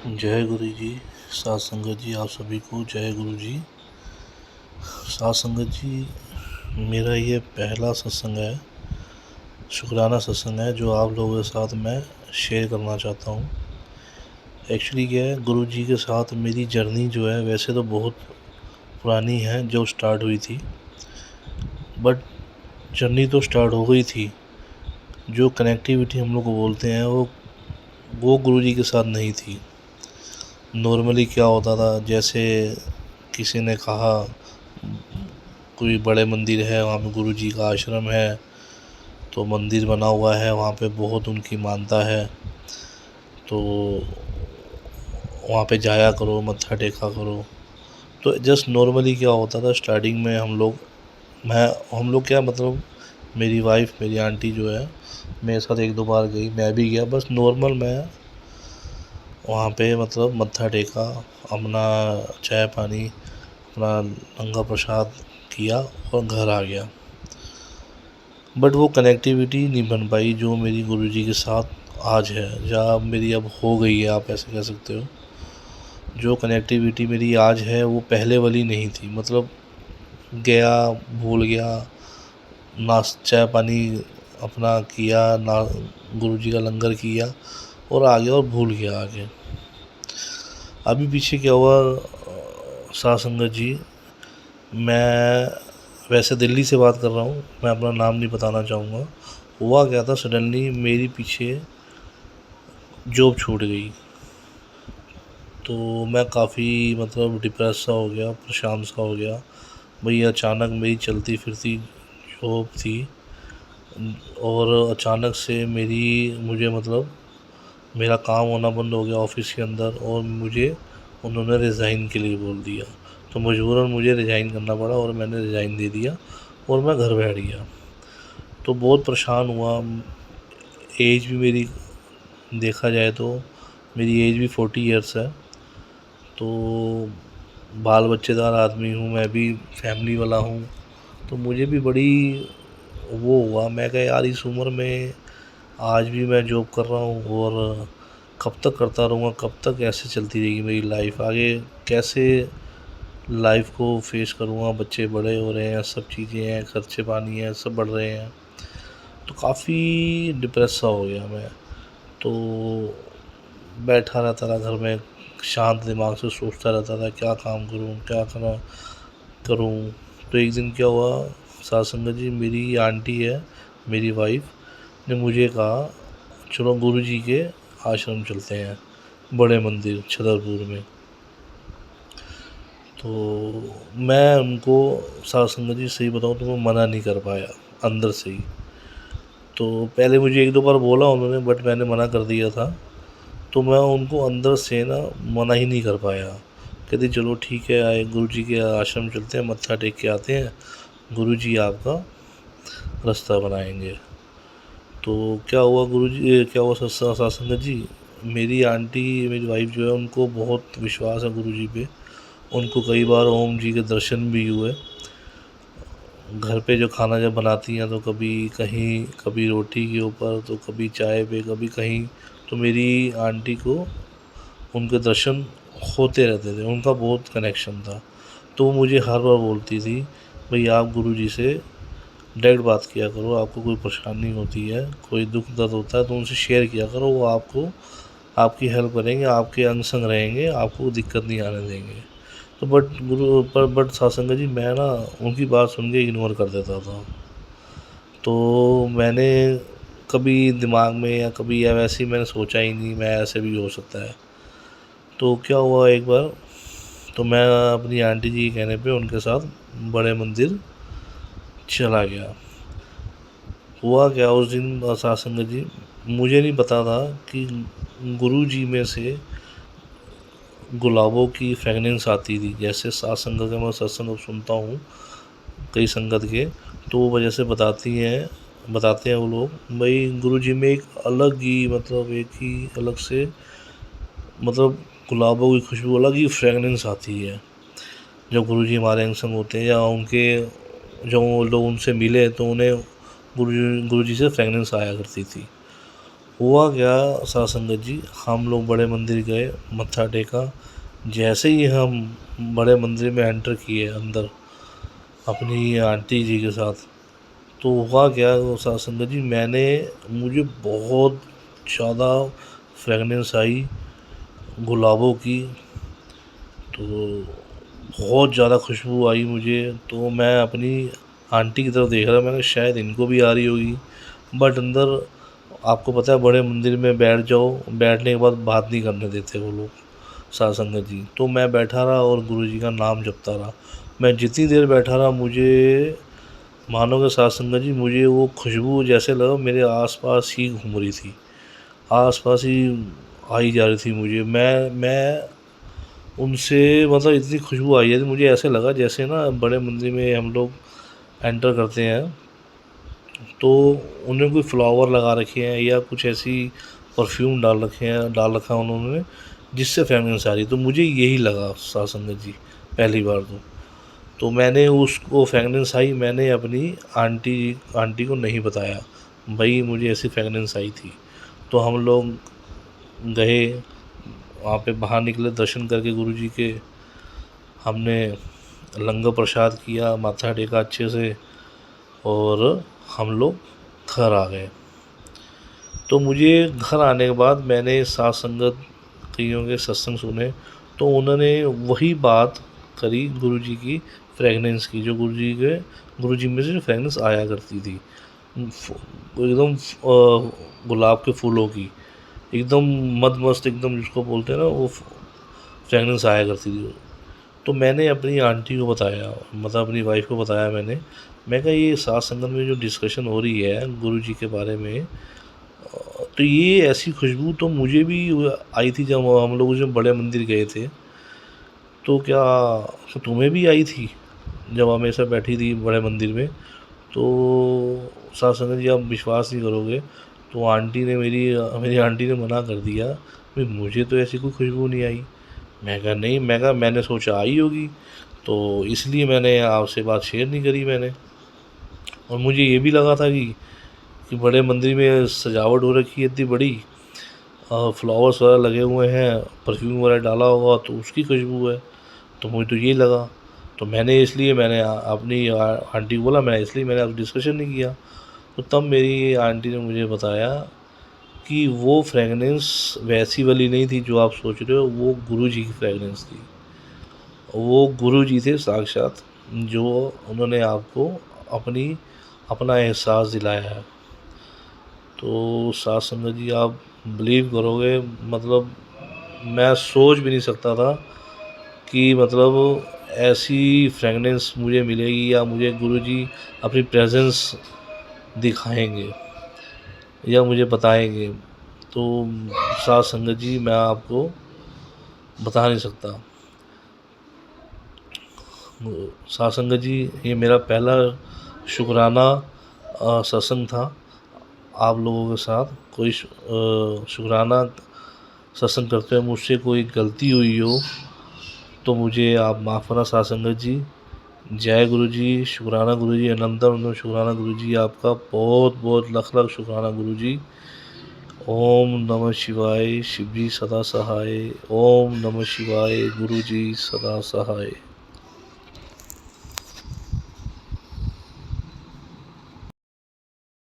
जय गुरु जी। सात संगत जी, आप सभी को जय गुरु जी। सात संगत जी, मेरा ये पहला सत्संग है, शुक्राना सत्संग है जो आप लोगों के साथ मैं शेयर करना चाहता हूँ। एक्चुअली क्या है, गुरु जी के साथ मेरी जर्नी जो है वैसे तो बहुत पुरानी है, जो स्टार्ट हुई थी, बट जर्नी तो स्टार्ट हो गई थी। जो कनेक्टिविटी हम लोग को बोलते हैं वो गुरु जी के साथ नहीं थी। नॉर्मली क्या होता था, जैसे किसी ने कहा कोई बड़े मंदिर है, वहाँ पे गुरु जी का आश्रम है, तो मंदिर बना हुआ है, वहाँ पे बहुत उनकी मानता है, तो वहाँ पे जाया करो, मत्था टेका करो। तो जस्ट नॉर्मली क्या होता था, स्टार्टिंग में हम लोग क्या मतलब मेरी वाइफ, मेरी आंटी जो है मेरे साथ एक दो बार गई, मैं भी गया, बस नॉर्मल मैं वहाँ पे मतलब मत्था टेका, अपना चाय पानी, अपना लंगर प्रसाद किया और घर आ गया। बट वो कनेक्टिविटी नहीं बन पाई जो मेरी गुरुजी के साथ आज है, या मेरी अब हो गई है, आप ऐसे कह सकते हो। जो कनेक्टिविटी मेरी आज है वो पहले वाली नहीं थी। मतलब गया, भूल गया, चाय पानी अपना किया ना, गुरुजी का लंगर किया और आ गया और भूल गया आगे। अभी पीछे क्या हुआ साथ संगत जी, मैं वैसे दिल्ली से बात कर रहा हूँ, मैं अपना नाम नहीं बताना चाहूँगा। हुआ क्या था, सडनली मेरी पीछे जॉब छूट गई, तो मैं काफ़ी मतलब डिप्रेस सा हो गया, परेशान सा हो गया। भाई अचानक मेरी चलती फिरती जॉब थी और अचानक से मुझे मतलब मेरा काम होना बंद हो गया ऑफिस के अंदर, और मुझे उन्होंने रिज़ाइन के लिए बोल दिया। तो मजबूरन मुझे रिज़ाइन करना पड़ा और मैंने रिज़ाइन दे दिया और मैं घर बैठ गया। तो बहुत परेशान हुआ। एज भी मेरी देखा जाए तो मेरी एज भी 40 ईयर्स है, तो बाल बच्चेदार आदमी हूँ, मैं भी फैमिली वाला हूँ। तो मुझे भी बड़ी वो हुआ, मैं कहा यार इस उम्र में आज भी मैं जॉब कर रहा हूँ और कब तक करता रहूँगा, कब तक ऐसे चलती रहेगी मेरी लाइफ, आगे कैसे लाइफ को फेस करूँगा। बच्चे बड़े हो रहे हैं, सब चीज़ें हैं, खर्चे पानी है, सब बढ़ रहे हैं। तो काफ़ी डिप्रेस सा हो गया मैं। तो बैठा रहता था घर में, शांत दिमाग से सोचता रहता था क्या काम करूँ, क्या करूँ। तो एक दिन क्या हुआ साथ संगत जी, मेरी आंटी है, मेरी वाइफ ने मुझे कहा चलो गुरुजी के आश्रम चलते हैं, बड़े मंदिर छतरपुर में। तो मैं उनको साथ संगत जी सही बताऊँ तो मैं मना नहीं कर पाया अंदर से ही। तो पहले मुझे एक दो बार बोला उन्होंने, बट मैंने मना कर दिया था। तो मैं उनको अंदर से ना मना ही नहीं कर पाया। कहती चलो ठीक है, आए गुरुजी के आश्रम चलते हैं, मत्था टेक के आते हैं, गुरुजी आपका रास्ता बनाएंगे। तो क्या हुआ गुरुजी, क्या हुआ साथ संगत जी, मेरी आंटी, मेरी वाइफ जो है उनको बहुत विश्वास है गुरुजी पे। उनको कई बार ओम जी के दर्शन भी हुए। घर पे जो खाना जब बनाती हैं तो कभी कहीं, कभी रोटी के ऊपर, तो कभी चाय पे, कभी कहीं। तो मेरी आंटी को उनके दर्शन होते रहते थे, उनका बहुत कनेक्शन था। तो वो मुझे हर बार बोलती थी भाई आप गुरुजी से डायरेक्ट बात किया करो, आपको कोई परेशानी होती है, कोई दुख दर्द होता है तो उनसे शेयर किया करो, वो आपको आपकी हेल्प करेंगे, आपके अंग संग रहेंगे, आपको दिक्कत नहीं आने देंगे। तो बट सत्संग जी, मैं ना उनकी बात सुन के इग्नोर कर देता था। तो मैंने कभी दिमाग में या कभी या वैसे ही मैंने सोचा ही नहीं मैं ऐसे भी हो सकता है। तो क्या हुआ एक बार, तो मैं अपनी आंटी जी के कहने पे उनके साथ बड़े मंदिर चला गया। हुआ क्या उस दिन सत्संग जी, मुझे नहीं पता था कि गुरु जी में से गुलाबों की फ्रेगनेंस आती थी। जैसे सत्संग के मैं सत्संग सुनता हूँ कई संगत के, तो वो वजह से बताते हैं वो लोग भाई गुरु जी में एक अलग ही मतलब एक ही अलग से मतलब गुलाबों की खुशबू, अलग ही फ्रेगनेंस आती है। जब गुरु जी हमारे अंग संग होते हैं या उनके जो लोग उनसे मिले तो उन्हें गुरु जी से फ्रेगनेंस आया करती थी। हुआ क्या साध संगत जी, हम लोग बड़े मंदिर गए, मत्था टेका। जैसे ही हम बड़े मंदिर में एंटर किए अंदर अपनी आंटी जी के साथ, तो हुआ क्या वो साध संगत जी, मुझे बहुत ज़्यादा फ्रेगनेंस आई गुलाबों की। तो बहुत ज़्यादा खुशबू आई मुझे। तो मैं अपनी आंटी की तरफ देख रहा, मैंने शायद इनको भी आ रही होगी। बट अंदर आपको पता है बड़े मंदिर में बैठ जाओ, बैठने के बाद बात नहीं करने देते वो लोग साध संगत जी। तो मैं बैठा रहा और गुरु जी का नाम जपता रहा। मैं जितनी देर बैठा रहा, मुझे मानोगे साध संगत जी, मुझे वो खुशबू जैसे लगा मेरे आसपास ही घूम रही थी, आसपास ही आई जा रही थी मुझे। मैं उनसे मतलब इतनी खुशबू आई है, मुझे ऐसे लगा जैसे ना बड़े मंदिर में हम लोग एंटर करते हैं तो उन्हें कोई फ्लावर लगा रखे हैं या कुछ ऐसी परफ्यूम डाल रखा है उन्होंने, जिससे फ्रेगनेंस आ रही। तो मुझे यही लगा साध संगत जी पहली बार। तो मैंने उसको फ्रेगनेंस आई, मैंने अपनी आंटी को नहीं बताया भाई मुझे ऐसी फ्रेगनेंस आई थी। तो हम लोग गए वहाँ पे, बाहर निकले दर्शन करके गुरु जी के, हमने लंगर प्रसाद किया, माथा टेका अच्छे से और हम लोग घर आ गए। तो मुझे घर आने के बाद मैंने साध संगत कईयों के सत्संग सुने, तो उन्होंने वही बात करी गुरु जी की फ्रेगनेंस की, जो गुरु जी में से जो फ्रेगनेंस आया करती थी एकदम गुलाब के फूलों की, एकदम मद मस्त, एकदम जिसको बोलते हैं ना वो फ्रेगनेंस आया करती थी। तो मैंने अपनी आंटी को बताया, मतलब अपनी वाइफ को बताया मैं कहा ये साध संगत में जो डिस्कशन हो रही है गुरु जी के बारे में, तो ये ऐसी खुशबू तो मुझे भी आई थी जब हम लोग जब बड़े मंदिर गए थे। तो क्या तुम्हें भी आई थी जब हमेशा बैठी थी बड़े मंदिर में? तो साध संगत जी आप विश्वास नहीं करोगे, तो मेरी आंटी ने मना कर दिया भाई मुझे तो ऐसी कोई खुशबू नहीं आई। मैं कहा नहीं, मैंने सोचा आई होगी, तो इसलिए मैंने आपसे बात शेयर नहीं करी मैंने। और मुझे ये भी लगा था कि बड़े मंदिर में सजावट हो रखी है इतनी बड़ी, फ्लावर्स वगैरह लगे हुए हैं, परफ्यूम वगैरह डाला होगा तो उसकी खुशबू है। तो मुझे तो ये लगा, तो मैंने अपनी आंटी को बोला, मैंने आपसे डिस्कशन नहीं किया। तो तब मेरी आंटी ने मुझे बताया कि वो फ्रेगनेंस वैसी वाली नहीं थी जो आप सोच रहे हो, वो गुरु जी की फ्रेगनेंस थी। वो गुरु जी थे साक्षात, जो उन्होंने आपको अपना एहसास दिलाया है। तो साध संगत जी आप बिलीव करोगे, मतलब मैं सोच भी नहीं सकता था कि मतलब ऐसी फ्रेगनेंस मुझे मिलेगी या मुझे गुरुजी अपनी प्रेजेंस दिखाएंगे या मुझे बताएंगे। तो साध संगत जी मैं आपको बता नहीं सकता। साध संगत जी ये मेरा पहला शुक्राना सत्संग था आप लोगों के साथ। कोई शुक्राना सत्संग करते हुए मुझसे कोई गलती हुई हो तो मुझे आप माफ़ करना साध संगत जी। जय गुरु जी, शुक्राना गुरु जी, अनंतम शुक्राना गुरु जी, आपका बहुत बहुत लख लख शुक्राना गुरु जी। ओम नमः शिवाय, शिव जी सदा सहाय। ओम नमः शिवाय, गुरु जी सदा सहाय।